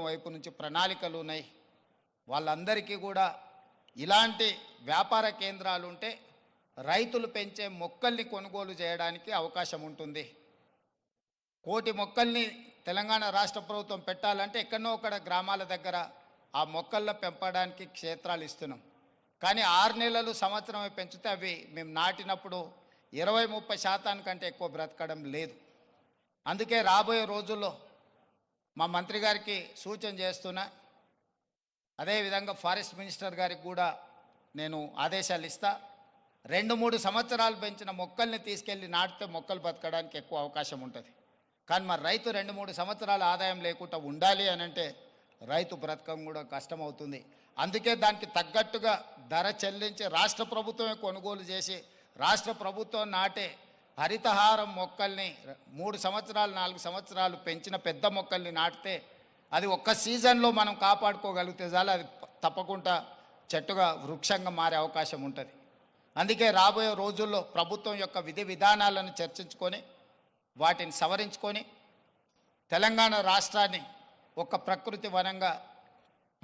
వైపు నుంచి ప్రణాళికలు ఉన్నాయి. వాళ్ళందరికీ కూడా ఇలాంటి వ్యాపార కేంద్రాలు ఉంటే రైతులు పెంచే మొక్కల్ని కొనుగోలు చేయడానికి అవకాశం ఉంటుంది. 1,000,000 మొక్కల్ని తెలంగాణ రాష్ట్ర ప్రభుత్వం పెట్టాలంటే ఎక్కడో ఒకడ గ్రామాల దగ్గర ఆ మొక్కలను పెంపడానికి క్షేత్రాలు ఇస్తున్నాం. కానీ 6 నెలలు సంవత్సరమే పెంచితే అవి మేము నాటినప్పుడు 20-30% కంటే ఎక్కువ బ్రతకడం లేదు. అందుకే రాబోయే రోజుల్లో మా మంత్రి గారికి సూచన చేస్తున్నా, అదేవిధంగా ఫారెస్ట్ మినిస్టర్ గారికి కూడా నేను ఆదేశాలు ఇస్తా. 2-3 సంవత్సరాలు పెంచిన మొక్కల్ని తీసుకెళ్ళి నాటితే మొక్కలు బతకడానికి ఎక్కువ అవకాశం ఉంటుంది. కానీ మరి రైతు 2-3 సంవత్సరాల ఆదాయం లేకుండా ఉండాలి అని అంటే రైతు బ్రతకం కూడా కష్టమవుతుంది. అందుకే దానికి తగ్గట్టుగా ధర చెల్లించి రాష్ట్ర ప్రభుత్వమే కొనుగోలు చేసి రాష్ట్ర ప్రభుత్వం నాటే హరితహారం మొక్కల్ని 3 సంవత్సరాలు 4 సంవత్సరాలు పెంచిన పెద్ద మొక్కల్ని నాటితే అది ఒక్క సీజన్లో మనం కాపాడుకోగలిగితే చాలు, అది తప్పకుండా చెట్టుగా వృక్షంగా మారే అవకాశం ఉంటుంది. అందుకే రాబోయే రోజుల్లో ప్రభుత్వం యొక్క విధి విధానాలను చర్చించుకొని వాటిని సవరించుకొని తెలంగాణ రాష్ట్రాన్ని ఒక ప్రకృతి వనంగా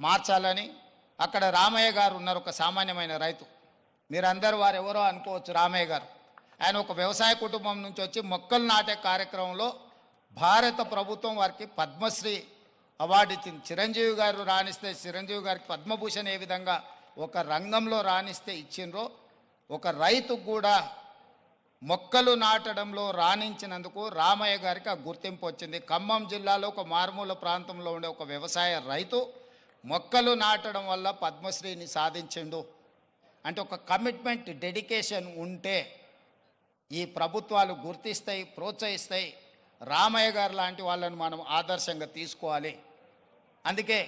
మార్చాలని. అక్కడ రామయ్య గారు ఉన్నారు, ఒక సామాన్యమైన రైతు. మీరందరూ వారు ఎవరో అనుకోవచ్చు. రామయ్య గారు ఆయన ఒక వ్యవసాయ కుటుంబం నుంచి వచ్చి మొక్కలు నాటే కార్యక్రమంలో భారత ప్రభుత్వం వారికి పద్మశ్రీ అవార్డు ఇచ్చింది. చిరంజీవి గారు రాణిస్తే చిరంజీవి గారికి పద్మభూషణ్ ఏ విధంగా ఒక రంగంలో రాణిస్తే ఇచ్చిండ్రో, ఒక రైతుకు కూడా మొక్కలు నాటడంలో రాణించినందుకు రామయ్య గారికి ఆ గుర్తింపు వచ్చింది. ఖమ్మం జిల్లాలో ఒక మారుమూల ప్రాంతంలో ఉండే ఒక వ్యవసాయ రైతు మొక్కలు నాటడం వల్ల పద్మశ్రీని సాధించిండు. అంటే ఒక కమిట్మెంట్, డెడికేషన్ ఉంటే ఈ ప్రభుత్వాలు గుర్తిస్తాయి, ప్రోత్సహిస్తాయి. రామయ్య గారు లాంటి వాళ్ళని మనం ఆదర్శంగా తీసుకోవాలి. అందుకే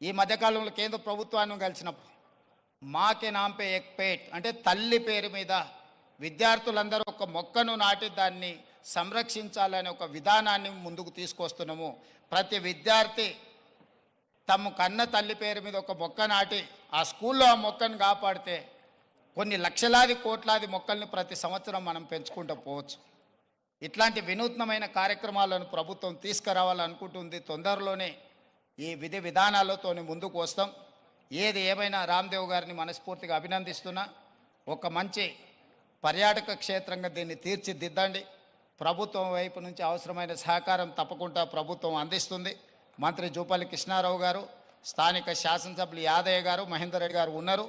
ఈ మధ్యకాలంలో కేంద్ర ప్రభుత్వాన్ని కలిసినప్పుడు మాకే నాంపే ఎక్ పేట్ అంటే తల్లి పేరు మీద విద్యార్థులందరూ ఒక మొక్కను నాటి దాన్ని సంరక్షించాలనే ఒక విధానాన్ని ముందుకు తీసుకొస్తున్నాము. ప్రతి విద్యార్థి తమ కన్న తల్లి పేరు మీద ఒక మొక్క నాటి ఆ స్కూల్లో ఆ మొక్కను కాపాడితే కొన్ని లక్షలాది కోట్లాది మొక్కల్ని ప్రతి సంవత్సరం మనం పెంచుకుంటూ పోవచ్చు. ఇట్లాంటి వినూత్నమైన కార్యక్రమాలను ప్రభుత్వం తీసుకురావాలనుకుంటుంది. తొందరలోనే ఈ విధి విధానాలతో ముందుకు వస్తాం. ఏది ఏమైనా రామ్దేవ్ గారిని మనస్ఫూర్తిగా అభినందిస్తున్నా. ఒక మంచి పర్యాటక క్షేత్రంగా దీన్ని తీర్చిదిద్దండి. ప్రభుత్వం వైపు నుంచి అవసరమైన సహకారం తప్పకుండా ప్రభుత్వం అందిస్తుంది. మంత్రి జూపల్లి కృష్ణారావు గారు, స్థానిక శాసనసభ్యులు యాదయ్య గారు, మహేందర్ రెడ్డి గారు ఉన్నారు.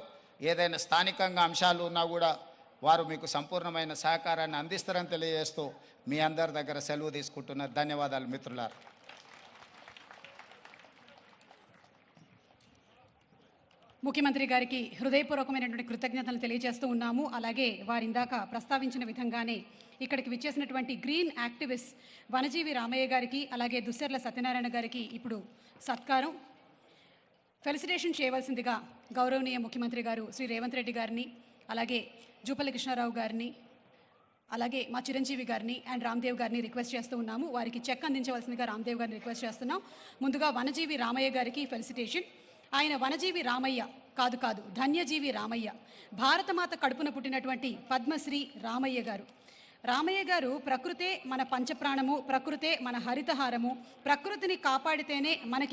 ఏదైనా స్థానికంగా అంశాలు ఉన్నా కూడా వారు మీకు సంపూర్ణమైన సహకారాన్ని అందిస్తారని తెలియజేస్తూ మీ అందరి దగ్గర సెలవు తీసుకుంటున్నారు. ధన్యవాదాలు మిత్రులారా. ముఖ్యమంత్రి గారికి హృదయపూర్వకమైనటువంటి కృతజ్ఞతలు తెలియజేస్తూ ఉన్నాము. అలాగే వారి ఇందాక ప్రస్తావించిన విధంగానే ఇక్కడికి విచ్చేసినటువంటి గ్రీన్ యాక్టివిస్ట్ వనజీవి రామయ్య గారికి, అలాగే దుస్సర్ల సత్యనారాయణ గారికి ఇప్పుడు సత్కారం ఫెలిసిటేషన్ చేయవలసిందిగా గౌరవనీయ ముఖ్యమంత్రి గారు శ్రీ రేవంత్ రెడ్డి గారిని, అలాగే జూపల్లి కృష్ణారావు గారిని, అలాగే మా చిరంజీవి గారిని అండ్ రామ్దేవ్ గారిని రిక్వెస్ట్ చేస్తూ ఉన్నాము. వారికి చెక్ అందించవలసిందిగా రామ్దేవ్ గారిని రిక్వెస్ట్ చేస్తున్నాం. ముందుగా వనజీవి రామయ్య గారికి ఫెలిసిటేషన్. ఆయన వనజీవి రామయ్య కాదు, ధన్యజీవి రామయ్య, భారతమాత కడుపున పుట్టినటువంటి పద్మశ్రీ రామయ్య గారు. రామయ్య గారు ప్రకృతే మన పంచప్రాణము, ప్రకృతే మన హరితహారము, ప్రకృతిని కాపాడితేనే మనకి